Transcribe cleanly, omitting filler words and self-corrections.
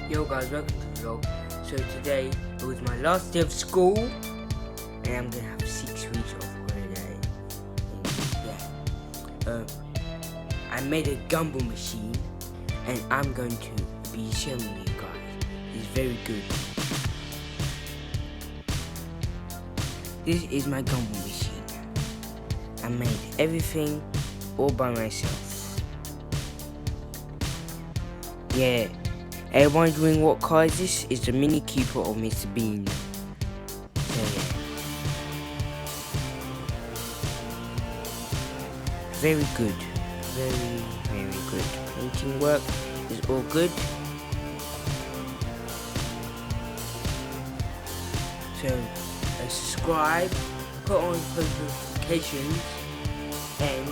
Yo guys, welcome to the vlog. So today it was my last day of school and I'm gonna have 6 weeks of holiday. And I made a Gumball machine and I'm going to be showing you guys. It's very good. This is my Gumball machine. I made everything all by myself. Yeah. Everyone's wondering what car is this? It's the Mini Cooper of Mr. Bean. So yeah. Very good. Very, very good. Painting work is all good. So subscribe, put on post notifications, and